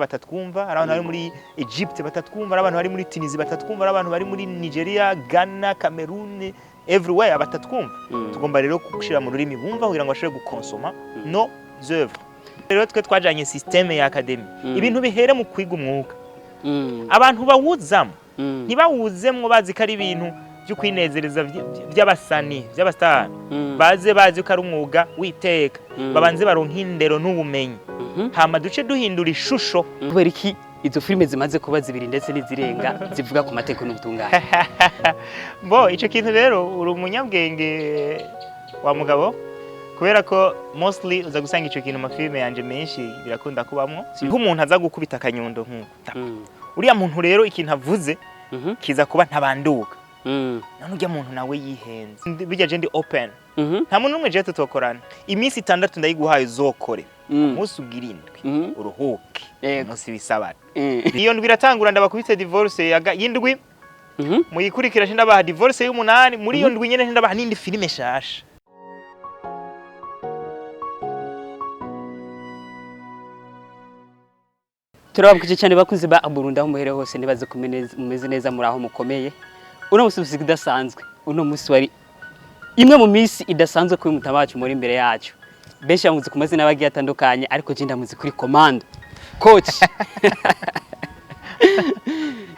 batatwumva, ari abantu bari muri Egypte batatwumva, ari abantu bari muri Tunisie batatwumva, ari abantu bari muri Nigeria, Ghana, Cameroon, everywhere batatwumva. Tugomba rero gushira mu rurimi bumva kugira ngo bashobore gukonsoma no œuvres. Rero twe twajanye systeme ya academy. Ibintu bihere mu kwiga umwuga. Abantu bawuzamo ntibawuzemwo bazi ko ari ibintu byo kwinezereza by'abasani by'abastar bazi ko ari umwuga witeka babanze baronka indero n'ubumenyi hama duce duhindura ishusho kubera iki izo filime zimaze kuba zibiri ndetse n'izirenga zivuga ku mateko n'ubutungane. Bo ico kintu rero uri umunyabwenge wa mugabo kubera ko mostly uza gusanga ico kintu mafilime yanje menshi birakunda kubamwo nk'umuntu aza gukubita akanyundo nk'uko uriya muntu rero ikintu avuze kiza kuba ntabanduka none ujya muntu nawe yihenze bijya je ndi open nta muntu numwe je tutokorana iminsi 6 ndayiguhaye uzokore umunsi ugirindwi uruhuke umunsi bisabana iyo ndwi iratangura ndabakubise divorce y'indwi muyikurikira ndabaha divorce y'umunani muri iyo ndwi nyene ndabaha n'indi filime shasha. Turababwije cyane bakunze ba Burundi aho muhere hose nibaze kumeze neza muri aho mukomeye. Uno musi usigidasanzwe uno musi wari imwe mu misi idasanzwe kuri mutabacu muri imbere yacu. Benshi bamuzi ku mazina bagiye atandukanye ariko je ndamuzi kuri command coach.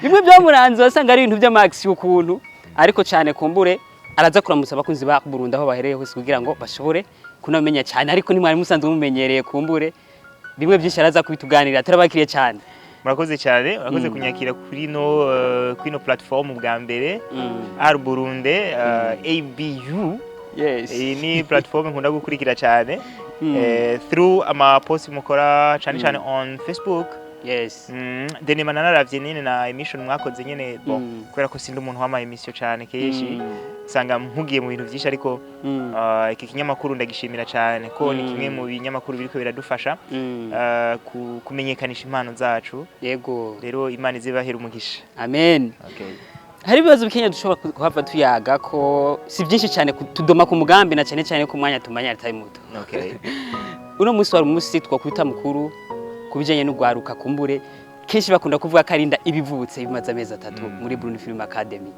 Bimwe byamuranze wasanga ari ibintu by'amax y'ukuntu ariko cyane kumbure araza kuramutsa bakunzi ba Burundi aho bahereye hose kugira ngo bashobore kunamenya cyane ariko ni mwari musanzwe mumenyereye kumbure bimwe byinshi araza kubituganira turabakiriye cyane. Murakoze cyane urakoze kunyakira kuri no platform bwa mbere Ar Burundi ABU. Yes. Ni platform nkunda gukurikira cyane through ama post mukora cyane on Facebook. Yes. Deni mananaravye nene na emission mwakoze nyene bon kwera ko sindi umuntu wama emission cyane keshi sanga mpugiye mu bintu byinshi ariko iki kinyamakuru ndagishimira cyane ko ni kimwe mu binyamakuru biriko biradufasha kumenyekanisha impano zacu. Yego. Rero Imana izibahera umugisha. Amen. Okay. Hari ibibazo bikenya dushobora kuhava tuyaga ko si byinshi cyane tudoma ku mugambi na cyane ku mwanya tumanya atari muto. Okay. Uno musi wari umusi twakwita mukuru kubijanye n'ugwaruka kumbure kenshi bakunda kuvuga karinda ibivutse bimaze amezi 3 muri Burundi Film Academy.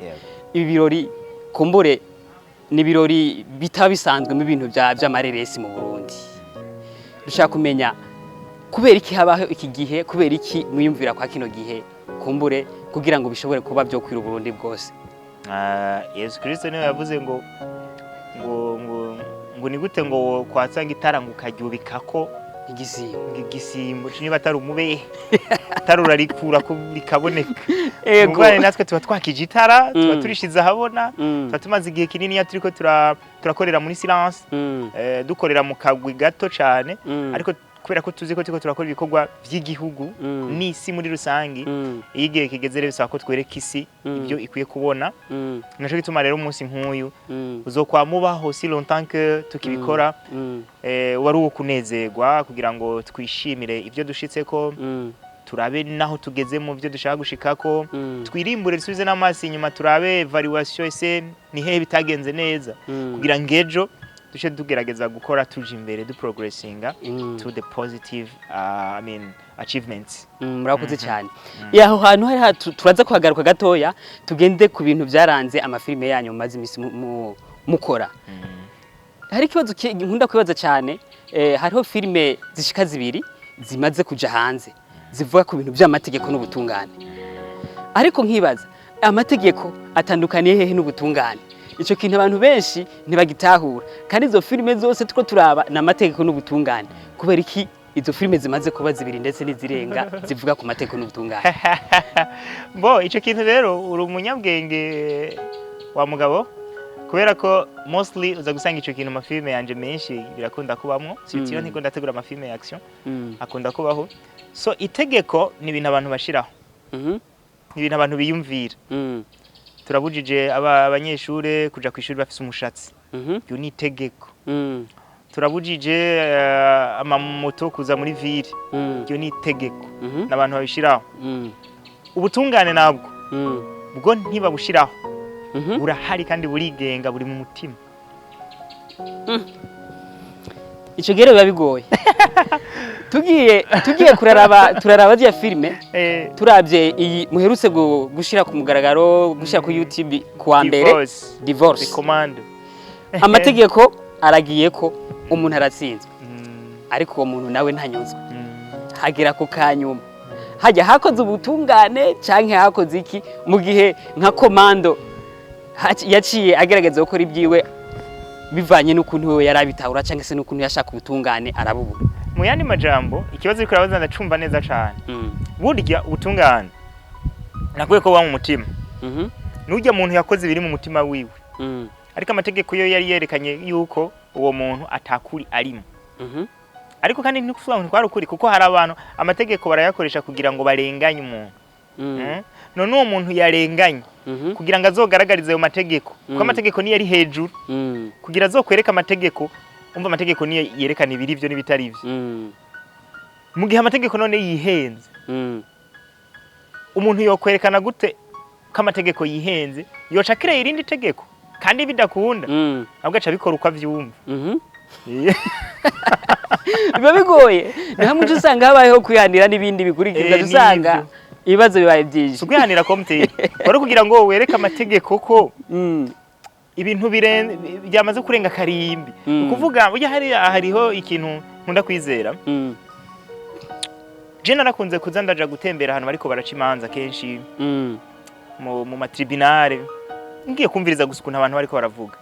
Ibi birori kumbure ni birori bitabisanzwe mu bintu by'amareresi mu Burundi. Dushaka kumenya kubera iki habaho iki gihe kubera iki mwiyumvira kwa kino gihe kumbure kugira ngo bishobore kuba byo kwira Burundi bwose. Yesu Kristo niwe yavuze ngo ni gute ngo kwatsanga itaranguka ukaryubikako igisimbo niba atari umube tarurarikura ko bikaboneka. Mugwane natwe tuba twakije itara tuba turishiza habona tuba tumaze igihe kinini ya turiko turakorera muri silence dukorera mu kagwi gato cyane ariko kubera ko tuzi ko turakora ibikorwa by'igihugu n'isi muri rusangi igihe kigeze rero bisaba ko twereka isi ibyo ikwiye kubona. Naco gituma rero umunsi nk'uyu uzokwamubaho si longtemps que tukibikora wari uwo kunezerwa kugira ngo twishimire ibyo dushitseko turabe naho tugeze mu byo dushaka gushikako twirimbure dusubize n'amasi inyuma turabe evaluation ese ni hehe bitagenze neza kugira ngejo dushe tugerageza gukora tuje imbere du progressinga to the positive achievements. Murakoze cyane. Yaho hantu hari turaza kuhagaruka gatoya tugende ku bintu byaranze amafilime yanyu maze imisi mukora. Hari kibazo nkunda kwibaza cyane hariho filime zishika zibiri zimaze kuja hanze zivuga ku bintu by'amategeko n'ubutungane ariko nkibaza amategeko atandukaniye hehe n'ubutungane. Ico kintu abantu benshi ntibagitahura kandi izo filime zose tuko turaba na amategeko n'ubutungane kubera iki izo filime zimaze kuba zibiri ndetse n'izirenga zivuga ku mategeko n'ubutungane. Bo ico kintu rero uri umunyabwenge wa mugabo kubera ko mostly uza gusanga ico kintu mafilime yanje menshi birakunda kubamwo sitiro ntiko ndategura amafilime ya action akunda kubaho so itegeko ni ibintu abantu bashiraho ni ibintu abantu biyumvira. Turabujije abanyeshure kuja kwishuri bafise umushatsi yo ni itegeko. Turabujije amamoto kuza muri ville yo ni itegeko n'abantu babishiraho. Ubutungane nabwo bwo ntibabushiraho burahari kandi burigenga buri mu mutima. Ico gero biba bigoye. tugiye turaraba zya filme turabye iyi muherutse gushira ku mugaragaro gushira ku YouTube kuwa mbere divorce commande amategeko aragiye ko umuntu aratsinzwe ariko uwo muntu nawe ntanyuzwe hagera ku kanyuma hajya hakoze ubutungane canke hakoze iki mu gihe nka komando yaciye agerageza gukora ibyiwe bivanye n'ukuntu we yarabitahura canke se n'ukuntu yashaka ubutungane arabubura mu yandi majambo ikibazo ariko arabaza ndacumva neza cyane burya ubutungane nakwiye ko wa mu mutima n'ujya muntu yakoze biri mu mutima wiwe ariko amategeko yo yari yerekanye yuko uwo muntu atakuri arimo ariko kandi ntikuvuga ngo kwari ukuri kuko hari abantu amategeko barayakoresha kugira ngo barenganye umuntu none uwo muntu yarenganye kugira ngo azogaragarize ayo mategeko kuko amategeko niyo ari hejuru kugira azokwereka amategeko umva amategeko niyo yerekana ibiri byo n'ibitari byo mu gihe amategeko none yihenze umuntu yokwerekana gute ko amategeko yihenze yoca kireye irindi tegeko kandi bidakunda ahubwo aca bikora uko avyumva biba bigoye niho muco usanga habayeho kwihanira n'ibindi bikurikizwa usanga ibibazo bibaye byinshi kwihanira komite wari kugira ngo wereke amategeko ko ibintu byamaze kurenga karimbi ukuvuga burya hariho ikintu nkunda kwizera je narakunze kuza ndaja gutembera ahantu bariko baraca imanza kenshi mu matribunale ngiye kumviriza gusa ukuntu abantu bariko baravuga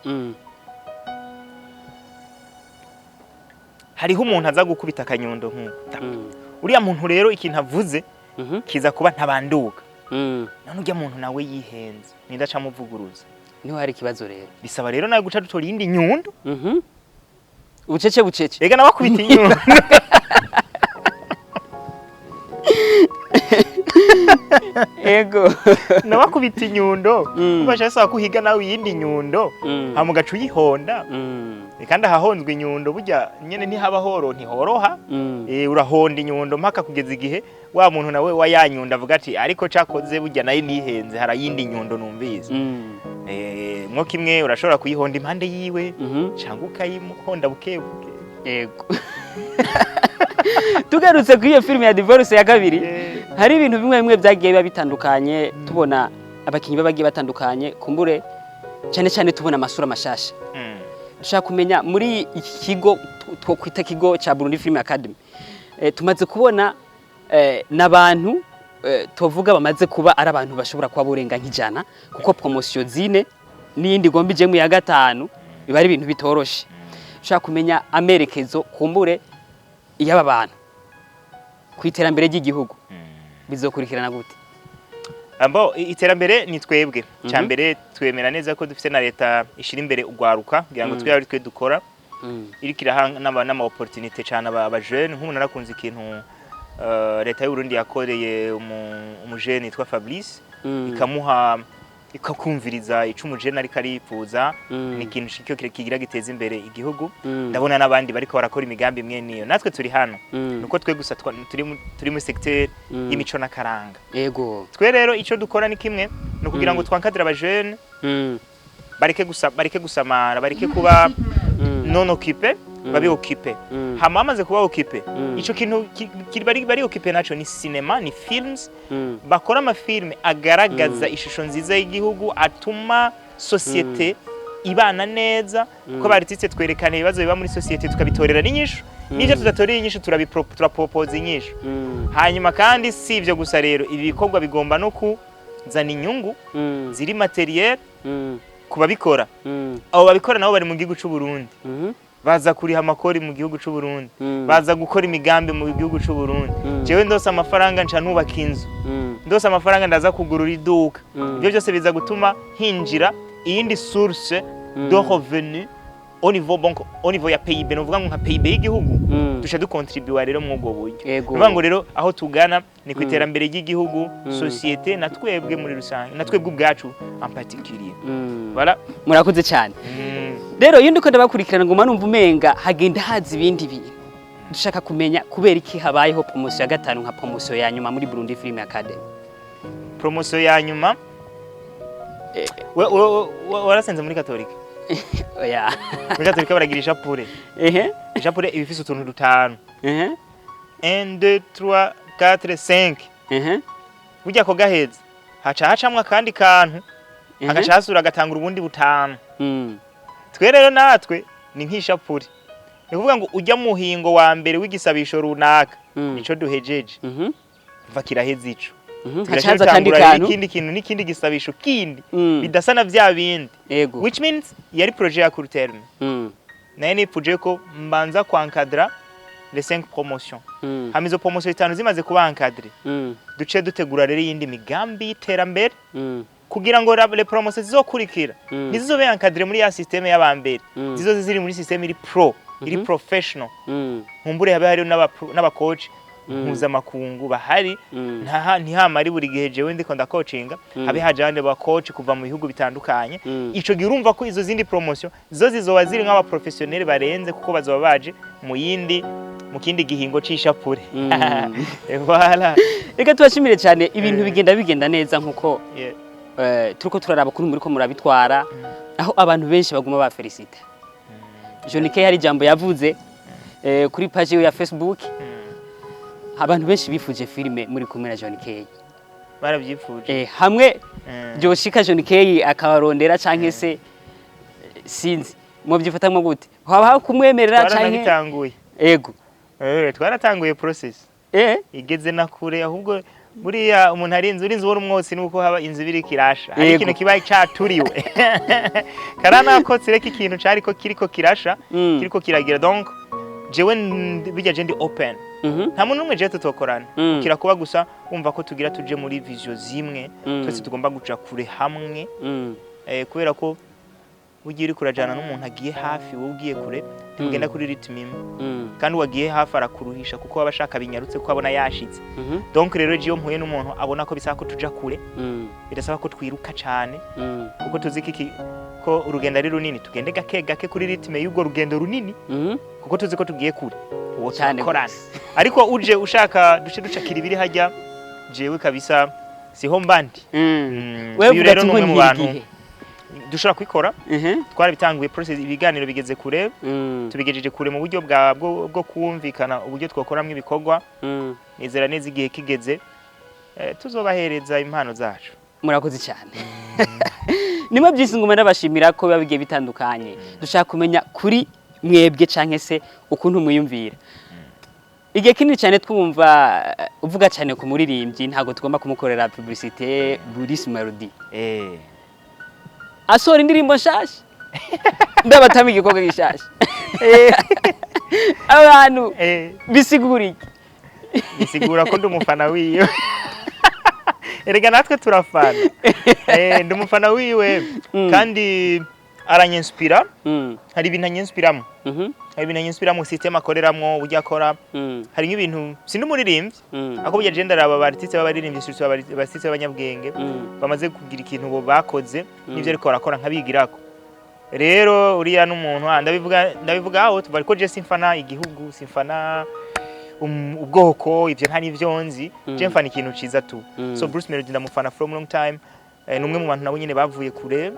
hariho umuntu aza gukubita akanyundo nk'uko uriya muntu rero ikintu avuze kiza kuba ntabanduka none ujya muntu nawe yihenze nindaca muvuguruza niho hari ikibazo rero bisaba rero nawe guca dutora iyindi nyundo ubucece rega nawe akubita inyundo ego nawe akubita inyundo ubasha saba kuhiga nawe iyindi nyundo hama ugaca uyihonda kandi ahahonzwe inyundo burya nyene ntihaba ntihoroha urahonda inyundo mpaka kugeza igihe wa muntu nawe wayanyundo avuga ati ariko cakoze burya nayo nihenze harayindi nyundo numvise mwo kimwe urashobora kuyihonda impande yiwe cyangwa ukayihonda bukebuke yego tugarutse kuri iyo filime ya divorce ya kabiri hari ibintu bimwe byagiye biba bitandukanye tubona abakinyi babagiye batandukanye kumbure cyane cyane tubona amasura mashasha dushaka kumenya muri iki kigo twokwita kigo cha Burundi Film Academy tumaze kubona n'abantu tuvuga bamaze kuba ari abantu bashobora kuba borenga nk'ijana kuko promotion zine n'indi gombi je mu ya gatanu biba ari ibintu bitoroshe dushaka kumenya amerekezo kumbure iyaba bantu kwiterambere ry'igihugu bizokurikirana gute ambo iterambere ni twebwe cyambere twemera neza ko dufite na leta ishira imbere ugwaruka kugira ngo twari twe dukora irikira n'ama opportunity cyane aba jeune nk'umuntu narakunze ikintu leta y'u Burundi yakoreye umujene yitwa Fabrice ikamuha ikakumviriza icumujene ari karifuza ni ikintu shikyo kigira giteza imbere igihugu ndabona nabandi bariko barakora imigambi imwe niyo natwe turi hano nuko twe gusa turi mu secteur y'imico nakaranga yego twe rero ico dukora ni kimwe no kugira ngo twankadira aba jeune bareke gusamara bareke kuba non occupé babe occupé hama amaze kuba occupé ico kintu bari occupé naco ni cinema ni films bakora ama film agaragaza ishusho nziza y'igihugu atuma societe ibana neza ko barititse twerekana ibibazo biba muri societe tukabitorera n'inyishu n'ivyo tudatorera inyishu turapropose inyishu hanyuma kandi si ivyo gusa rero ibi bikorwa bigomba no kuzana inyungu ziri materiel kubabikora abo babikora nabo bari mu gihugu cy'u Burundi baza kuriha amakori mu gihugu cy'u Burundi baza gukora imigambi mu gihugu cy'u Burundi jewe ndose amafaranga nca nubaka inzu ndose amafaranga ndaza kugurura iduka ibyo byose biza gutuma hinjira iyindi source de revenu au niveau ya PIB no vuga ngo nka PIB y'igihugu dusha dukontribuer rero mu ubwo buryo vuga ngo rero aho tugana ni kwiterambere ry'igihugu societe na twebwe muri rusange na twebwe ubwacu en particulier voilà murakoze cyane rero iyo ndiko ndabakurikirana ngo manumva umenga hagenda hazi ibindi bintu dushaka kumenya kubera iki habayeho promotion ya gatanu nka promotion ya nyuma muri Burundi Film Academy promotion ya nyuma warasenze muri Katolika oya muri Katolika baragira ishapure ishapure ibifise utuntu dutanu 1 2 3 4 5 burya ko gaheza haca hacamwe akandi kantu agaca hasura agatangura ubundi butanu twe rero natwe ni nk'ishapuri ni kuvuga ngo ujya muhingo wa mbere w'igisabisho runaka nico duhejeje va kiraheza ico hacaza kandi kantu ikindi kintu n'ikindi gisabisho kindi bidasa na vya bindi which means yari projet ya court terme naye ni projet ko mbanza kwankadra les 5 promotions hamizo promotion 5 zimaze kuba encadrer duce dutegura rero yindi migambi iterambere kugira ngo les promotions zizokurikira nizizobe encadrer muri ya systeme y'abambere zizo ziri muri systeme iri pro iri professional nkumbure habe hari n'aba coach mpuzamakungu bahari ntihamari buri gihe jewe ndiko ndakocinga habe hajande ba coach kuva mu bihugu bitandukanye ico gihe urumva ko izo zindi promotion zo zizoba ziri nk'aba professionnel barenze kuko bazoba baje mu kindi gihingo c'ishapure voilà reka tubashimire cyane ibintu bigenda neza nkuko turiko turaraba kuri muri ko murabitwara aho abantu benshi baguma ba felicite Johnk-Ay hari jambo yavuze kuri page ya Facebook abantu benshi bifuje filime muri kumwe na Johnk-Ay baravyifuje hamwe byoshika Johnk-Ay akabarondera canke se sinzi mu byifatamo gute haba kumwemerera canke twaratanguye ego twaratanguye process igeze na kure ahubwo buriya umuntu urinze ubona umwotsi nuko haba inzu biri kirasha ari ikintu kibaye caturiwe karanakotse reka ikintu cari ko kiriko kirasha kiriko kiragira donc jewe bijya je ndi open nta muntu umwe je tutokorana kirakuba gusa umva ko tugira tuje muri vision zimwe twese tugomba guca kure hamwe kubera ko ugiye kurajana n'umuntu agiye hafi wowe ugiye kure tugenda kuri ritme kandi wagiye hafi arakuruhisha kuko abashaka binyarutse ko abona yashitse donc rero je mpuye n'umuntu abona ko bisaba ko tuja kure birasaba ko twiruka cyane kuko tuziki ko urugendo ari runini tugende gake kuri ritme y'ubwo rugendo runini kuko tuzi ko tugiye kure uwo twakorana ariko uje ushaka ducakira ibiri hajya jewe kabisa siho mbandi wewe rero n'umwe mu bantu dushobora kwikora twarabitanguye process ibiganiro bigeze kure tubigejeje kure mu buryo bwo kumvikana uburyo twakoramwe ibikorwa nizera neza igihe kigeze tuzobahereza impano zacu murakoze cyane nimwe byisinguma ndabashimira ko bigiye bitandukanye dushaka kumenya kuri mwebwe canke se ukuntu muyumvira igihe kinini cyane twumva uvuga cyane ku muririmbyi ntago tugomba kumukorera publicité Bruce Melodie asora indirimbo nshasha ndabatama igikorwa gishasha abantu bisigura ko ndi umufana wiyo erega natwe turafana ndi umufana wiwe kandi aranyenspira hari ibintu anyinspiramo system akoreramwo ujya akora hari nk'ibintu sindi umuririmbyi ako bya gender aba artiste b'abaririmbyi artiste b'abanyabwenge bamaze kugira ikintu bo bakoze n'ivyo ariko barakora nkabigirako rero uriya n'umuntu ndabivuga aho tuvari ko je simfana igihugu simfana ubwoko ivyo nta nivyo nzi je mfana ikintu ciza tu so Bruce Melodie ndamufana from long time numwe mu bantu nabo nyene bavuye kure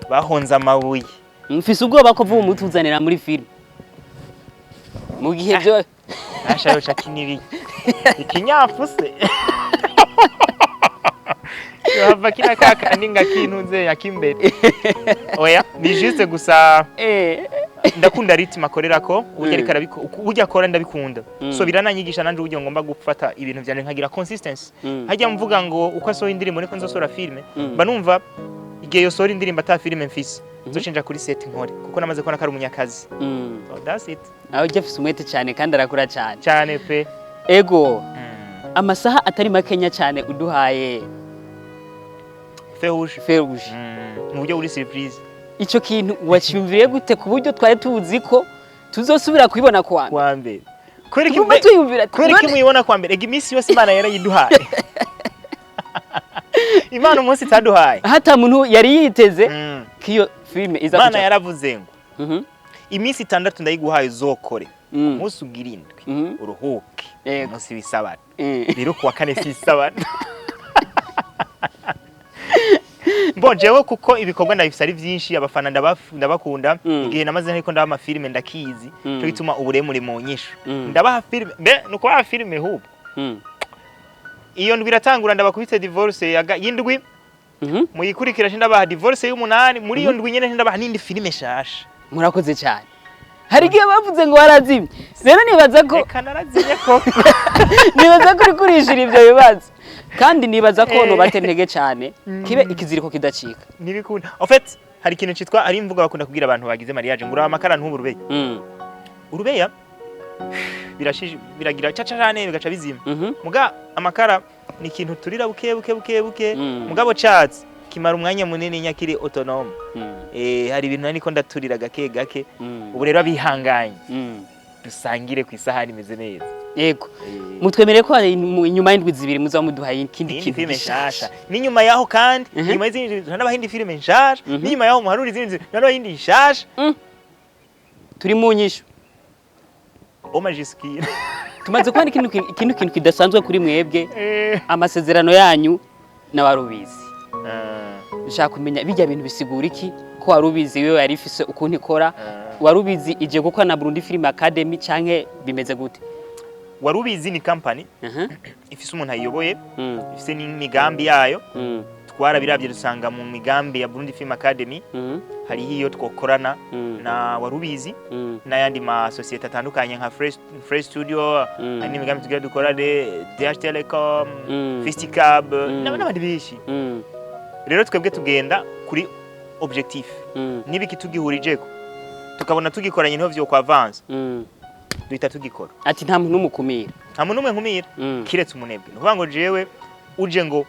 bahonza amabuye mfise ubwoba ko vuba umutuzanira muri film mu gihe byo ashayo chakiniri ikinyafuse hava kina kaka ninga kintuze yakimbere oya ni juste gusa ndakunda ritme akorerako ujya akora ndabikunda so birananyigisha nanje uburyo ngomba gufata ibintu byane nkagira consistency hajya mvuga ngo uko asoho indirimbo niko nzosora filme banumva igihe yo sora indirimbo ata filme mfise nzoshinja kuri set nkore kuko namaze kubona kari umunyakazi so that's it aho Jeff umwete cyane kandi arakura cyane pe ego amasaha atari makenya cyane uduhaye Ferrouge mu buryo buri surprise ico kintu wacyumviye gute ku buryo twari tuzi ko tuzosubira kwibona kwa mbere kwereka imuyibona kwa mbere imisi yose Imana yarayiduhaye Imana umunsi taduhaye hata muntu yari yiteze kiyo filme iza Imana yaravuze ngo imisi 6 ndayiguhaye uzokore umunsi ugirindwi uruhuke umunsi bisabana rero kuwa kane sisabana Mbojewe kuko ibikorwa ndabifise ari vyinshi abafana ndabakunda igihe namaze ariko ndaba ama filme ndakizi cyo gituma uburemure mu nyisho ndabaha filme nuko ha filme hubwo iyo ndwi iratangura ndabakubitse divorce yindwi muyikurikira ndabaha divorce y'umunani muri iyo ndwi nyene ndabaha nindi filme shasha murakoze cyane hari igihe bavuze ngo warazimye rero nibaza ko kanarazimye ko nibaza ko kurishira ivyo bibazo kandi nibaza ko no batentege cyane kibe ikiziriko kidacika nibikunda en fait hari ikintu citwa ari imvuga bakunda kugira abantu bagize mariage ngura amakara ntuburubeya urubeya biragira cacane bigaca bizima muga amakara ni ikintu turira buke mugabo catsi kimara umwanya munini nyakiri autonome hari ibintu niko ndaturira gake ubu rero abihanganye dusangire ku isahani imeze neza yego mutwemereye ko inyuma y'indwi zibiri muza muduhaye ikindi kintu gishasha n'inyuma yaho kandi inyuma y'izindi n'abahindi filme nshasha n'inyuma yaho muharuri izindi n'abahindi nshasha turi mu nyisho omajiskira tumaze kubona ikintu kidasanzwe kuri mwebwe amasezerano yanyu n'abarubizi ushaka kumenya bijya bintu bisigura iki ko warubizi wewe yari ifise ukuntu ikora warubizi ije gukora na Burundi Film Academy canke bimeze gute warubizi ni company ifise umuntu ayiyoboye ifise n'imigambi yayo twarabiravye dusanga mu migambi ya Burundi Film Academy hari hiyo twokorana na warubizi n'ayandi ma societe atandukanye nka Fresh Studio ani migambi tugira dukora DH Telecom Festicab n'abandi bishi rero twebwe tugenda kuri objectif nibiki tugihurijeko tukabona tugikoranye niho vyo kwa avance duhita tugikora ati nta muntu umukumira nta muntu umwe nkumira kiretse umunebwe nuvuga ngo jewe uje ngo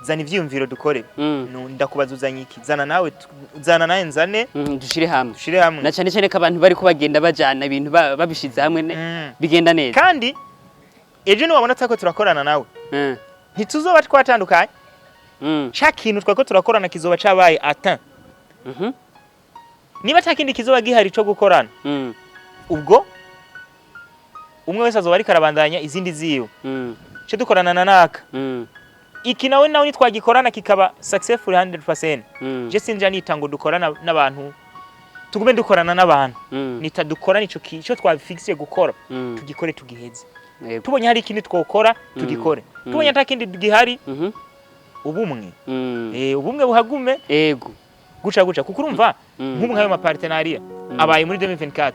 zana ivyumviro dukore ndakubaza uzanye iki zana nawe nzane dushire hamwe na cyane ko abantu bari kubagenda bajana ibintu babishize hamwe bigenda neza kandi ejo ni wabona tako turakorana nawe ntituzoba twatandukanye cha kintu twako turakorana kizoba cabaye atteint niba takindi kizoba gihari cyo gukorana ubwo umwe wese azoba ari karabandanya izindi ziyo cyo dukorana na naka iki nawe ni twagikorana kikaba successful 100% je sinja nitango dukorana n'abantu tugume dukorana n'abantu nitadukorana ico cyo twafixiye gukora tugikore tugiheze tubonye hari ikindi twokora tugikore tubonye atakindi gihari ubumwe ubumwe buhagume yego guca kuko urumva nk'umwe nkayo ma partenariat abaye muri 2024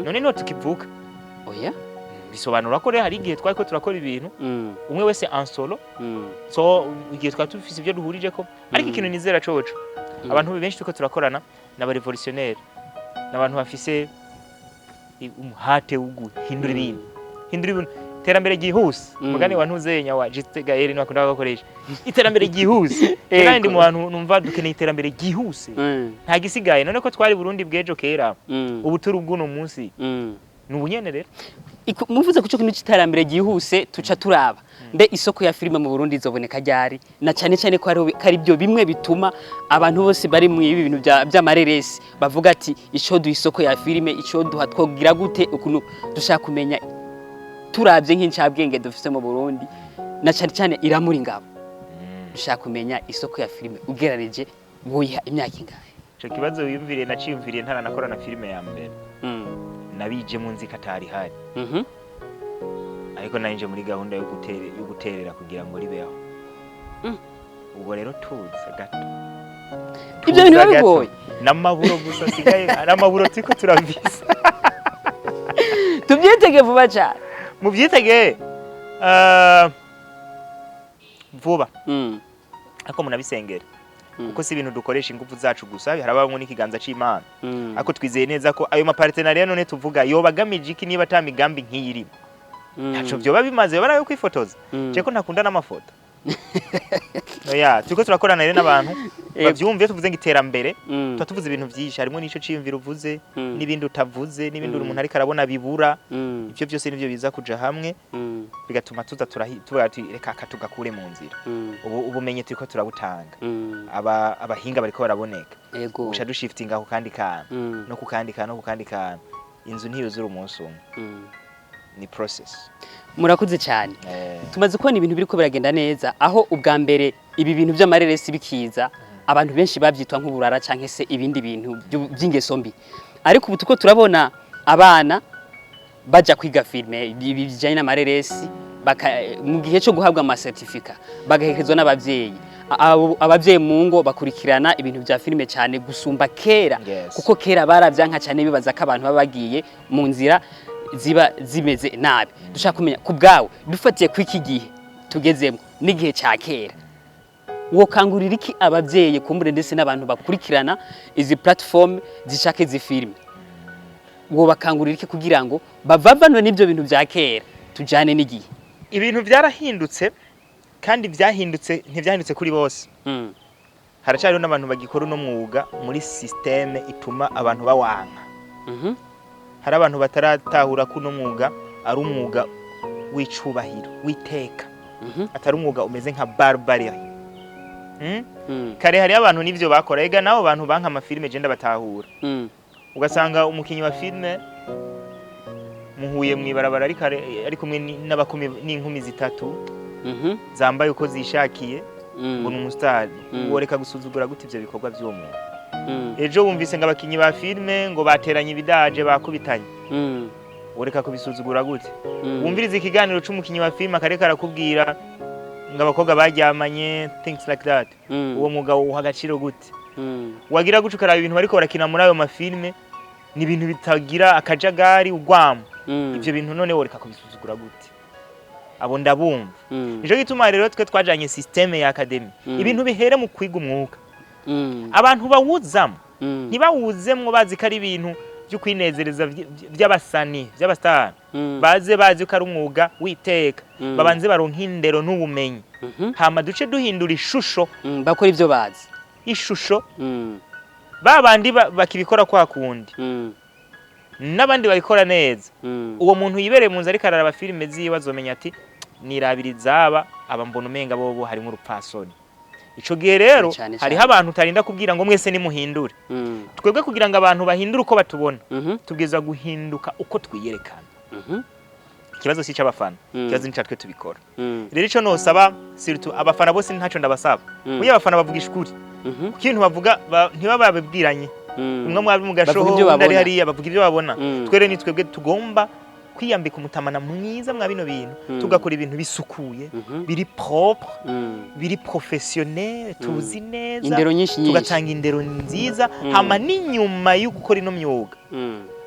none no tukivuka oya bisobanura ko rero hari igihe twari ko turakora ibintu umwe wese Nsoro so igihe twari tufise ibyo duhurije ko ariko ikintu nizera coco abantu benshi tuko turakorana n'aba revolutionnaire n'abantu bafise umuhate uguhindura ibintu iterambere gihuse mugani wa ntuzenya wa Johnk-Ay no akunda gukoresha iterambere gihuse kandi mu bantu numva dukeneye iterambere gihuse nta gisigaye none ko twari Burundi bwejo kera ubu turi ubwo munsi nubunyene rero muvuze ko cyo kintu cy'iterambere gihuse tuca turaba mbe isoko ya filime mu Burundi izoboneka ryari na cyane ko ari byo bimwe bituma abantu bose bari mu ibi bintu by'amareresi bavuga ati ico du isoko ya filime ico duha twogira gute ukuntu dushaka kumenya turabye nk'incabwenge dufise mu Burundi na cyane iramuri ngabo dushaka kumenya isoko ya filime ugerereje woyiha imyaka ingahe cyo kibazo wiyumviriye naciyumviriye ntaranakora na filime ya mbere nabije mu nzika atari hari ariko narinje muri gahunda yo guterera kugira ngo ribeho ubwo rero tuza gato ibyo bintu bigoye namaburo gusa sigaye namaburo tiko turavisa tubyitege vuba cyane mubyitege vuba ako munabisengera kuko si ibintu dukoresha ingufu zacu gusa harabamwe n'ikiganza c'Imana ako twizeye neza ko ayo ma partenariat none tuvuga yo bagamije iki niba ta migambi nk'iyiri ntaco byo babimaze barayo kwifotoza je ko ntakunda n'amafoto oya tuko turakorana rero n'abantu bavyumve tuvuze ngiterambere tuvuze ibintu byinshi harimo nico ciyumvira uvuze n'ibindi utavuze n'ibindi umuntu ari karabona bibura ivyo byose nivyo biza kuja hamwe bigatuma tuza turati reka katugakure mu nzira ubumenye turiko turabutanga abahinga bariko baraboneka usha dushiftinga ku kandi kana no ku kandi kana inzu ntiyuzura umunsi umwe ni process murakuze cyane tumaze kubona ibintu biriko biragenda neza aho ubwa mbere ibi bintu by'amareresi bikiza abantu benshi bavyitwa nk'uburara canke se ibindi bintu by'ingeso mbi ariko ubu tuko turabona abana baja kwiga filme bijanye n'amareresi mu gihe cyo guhabwa ama certificate bagahekezwa n'abavyeyi abavyeyi mu ngo bakurikirana ibintu bya filme cyane gusumba kera kuko kera baravyanka cyane bibaza ko abantu baba bagiye mu nzira ziba zimeze nabi dushaka kumenya ku bwawe dufatiye kwiki gihe tugezemo n'igihe cya kera wokangurira iki abavyeyi kumbure ndetse n'abantu bakurikirana izi platform zishaka izi filme wo bakangurira iki kugira ngo bavavanwe n'ibyo bintu bya kera tujane n'igihe ibintu byarahindutse kandi ntibyahindutse kuri bose haracyariho n'abantu bagikora uno mwuga muri systeme ituma abantu bawanka hari abantu bataratahura ko uno mwuga ari umwuga w'icubahiro witeka atari umwuga umeze nka barbarie kare hari abantu n'ivyo bakora ega nabo bantu banka amafilme genda batahura ugasanga umukinyi wa filme muhuye mwibarabara ari kumwe n'abakumi n'inkumi zitatu zambaye uko zishakiye ngo n'umustar woreka gusuzugura gute ivyo bikorwa by'uwo muntu ejo wumvise ngo abakinyi ba filme ngo bateranye ibidaje bakubitanye woreka kubisuzugura gute wumviriza ikiganiro c'umukinyi wa filme akareka arakubwira ngo abakobwa baryamanye things like that uwo mugabo uha agaciro gute wagira guca ukaraba ibintu bariko barakina muri ayo mafilme ni ibintu bitagira akajagari ugwamo ivyo bintu none woreka kubisuzugura gute abo ndabumva nico gituma rero twe twajanye systeme ya academy ibintu bihere mu kwiga umwuka abantu bawuzamo ntibawuzemwo bazi ko ari ibintu byo kwinezereza by'abasani by'abastar bazi ko ari umwuga witeka babanze baronka indero n'ubumenyi hama duce duhindura ishusho bakora ivyo bazi ishusho babandi bakibikora kwa kundi n'abandi babikora neza uwo muntu yibereye mu nzu ariko araraba filime ziwe azomenya ati nirabiriza aba mbona umenga bobo harimo urupfasoni ico gihe rero hariho abantu utarinda kubwira ngo mwese nimuhindure twebwe kugira ngo abantu bahindure uko batubona tugeza guhinduka uko twiyerekana ikibazo si cy'abafana ikibazo ni cyatwe tubikora rero ico nosaba surtout abafana bose ntaco ndabasaba uye abafana bavuga ishukuri ikintu bavuga ntibababwiranye umwe mwabi mu gashoho ndari hariya bavuga ibyo babona twere ni twebwe tugomba kwiyambika umutamana mwiza mwa bino bintu tugakora ibintu bisukuye biri propre biri professionnel tuzi neza tugatanga indero nziza hama n'inyuma yo gukora ino myuga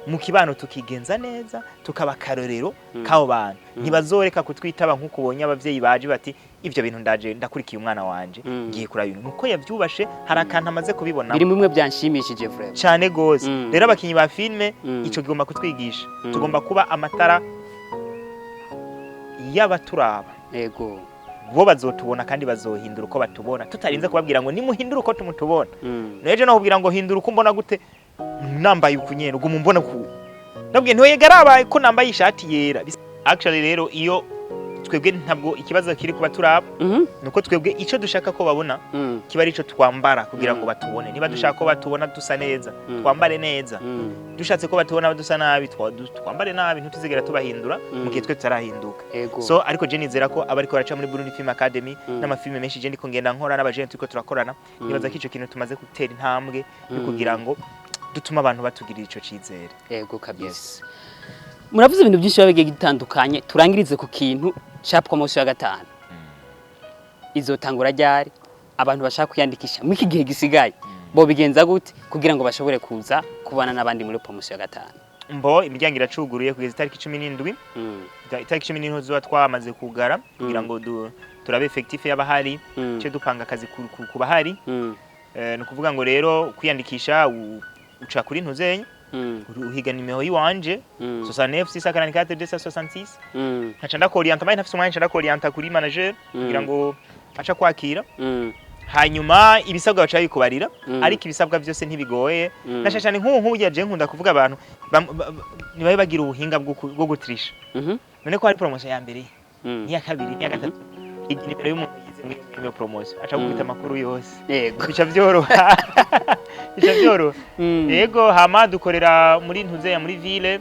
mu kibano tukigenza neza tukabakarorero kaho bantu ntibazoreka kutwitaba nkuko ubonye abavyeyi baje bati ivyo bintu ndaje ndakurikiye umwana wanje ngiye kura ibintu nuko yavyubashe hari akantu amaze kubibona biri mumwe byanshimishije vraiment cyane gose rero abakinyi ba filme ico gigomba kutwigisha tugomba kuba amatara y'abaturaba yego bo bazotubona kandi bazohindura uko batubona tutarinze kubabwira ngo nimuhindura uko tumutubona neje no kubwira ngo hindura uko mbona gute nambaye ukunyene ugumu mbona ku nabwiye ntiwe yegarabaye ko nambaye ishati yera actually rero iyo twebwe ntabwo ikibazo kiri kuba turaba nuko twebwe ico dushaka ko babona kiba ari ico twambara kugira ngo batubone niba dushaka ko batubona dusa neza twambare neza dushatse ko batubona dusa nabi twambare nabi ntutuzigera tubahindura mu gihe twe tutarahinduka so ariko je nizera ko abariko baraca muri Burundi Film Academy n'amafilme menshi je ndiko ngenda nkora n'abagenti turiko turakorana nibaza ko ico kintu tumaze gutera intambwe yo kugira ngo dutuma abantu batugirira ico cizere yego kabisa muravuze ibintu byinshi babege gitandukanye turangirize ku kintu cha promotion ya gatanu izotangura ryari abantu bashaka kuyandikisha mu iki gihe gisigaye bo bigenza gute kugira ngo bashobore kuza kubana n'abandi muri promotion ya gatanu mbo imiryango iracuguruye kugeza itariki 17 itariki 17 zo twamaze kugara kugira ngo turabe effectif y'abahari cyo dupanga akazi ku bahari no kuvuga ngo rero kwiyandikisha uca kuri ntuzenye uhiga nimero yiwanje 69 nkaca ndakorienta mayi ntafise umwanya ndakorienta kuri manager kugira ngo aca kwakira hanyuma ibisabwa baca bikubarira ariko ibisabwa byose ntibigoye nashashane nk'uya je nkunda kuvuga abantu nibaye bagira ubuhinga bwo gutrisha none ko hari promotion ya mbere niya kabiri niya gatatu nimero y'umuntu yize muri promotion aca gukita makuru yose yego bica byoroha yego hama dukorera muri ntuze ya muri ville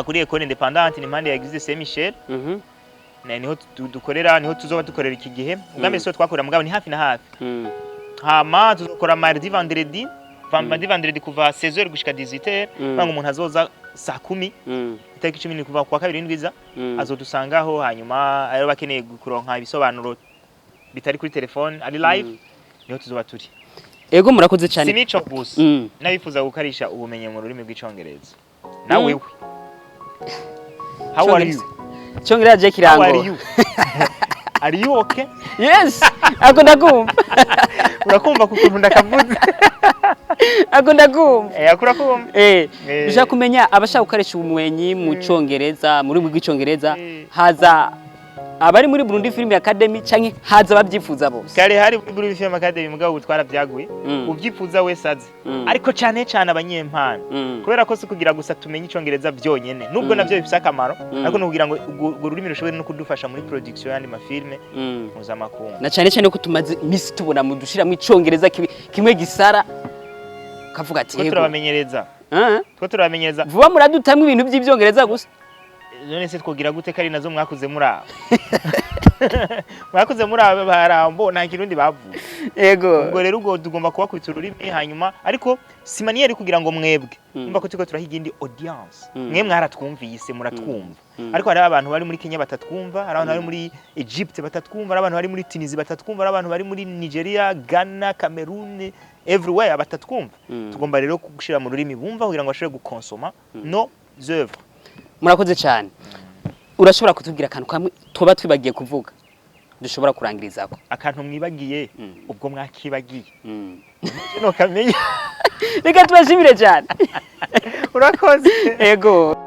kuri école indépendante ni mpande ya Église Saint Michel niho dukorera niho tuzoba dukorera iki gihe ugambe so twakorera mugabo ni hafi na hafi hama tuzokora mardi vendredi kuva 16h gushika 18h banga umuntu azoza saa 10 itariki 10 kuva kwa kabiri ndwiza azodusangaho hanyuma ayo bakeneye kuronka ibisobanuro bitari kuri telefone ari live niho tuzoba turi. Ego murakoze cyane. Sinico gusa nabifuza gukarisha ubumenye mu rurimi rw'icongereza. Nawe we. How are you? Cyongereza je kirango. How are you? Are you okay? Yes. Ako ndakumva. Urakumva kuko ndakavuze. Ako ndakumva. Akurakumva. Bisha kumenya abashaka gukarisha ubumenyi mu cyongereza muri bw'icongereza haza abari muri Burundi Film Academy canke haza abavyifuza bose. Kare hari muri Burundi Film Academy mugabo gutwara byaguye uvyifuza wese azi ariko cyane abanyempano kubera ko se kugira gusa tumenye icongereza byonyene nubwo navyo bifise akamaro ariko no kugira ngo urwo rurimi rushobore no kudufasha muri production yandi mafilme mpuzamakungu na cyane ko tumaze imisi tubona mu dushira mu icongereza kimwe gisara kavuga ati yego turabamenyereza vuba muradutamwe ibintu by'ibyongereza gusa none se twogira gute kari nazo mwakuze muri abo mwakuze muri abo barambo nta kirundi bavuga yego ubwo rero ubwo tugomba kubakwitsa ururimi hanyuma ariko simaniye kugira ngo mwebwe umva ko turahiga indi audience mwe mwaratwumvise muratwumva ariko hari abantu bari muri Kenya batatwumva hari abantu bari muri Egypt batatwumva hari abantu bari muri Tunisia batatwumva hari abantu bari muri Nigeria Ghana Cameroon everywhere batatwumva tugomba rero gushira mu rurimi bumva kugira ngo bashobore gukonsoma no œuvres. Murakoze cyane. Urashobora kutubwira akantu kamwe tuba twibagiye kuvuga dushobora kurangirizako akantu mwibagiye ubwo mwakibagiye no kamenya reka tubashimire cyane urakoze ego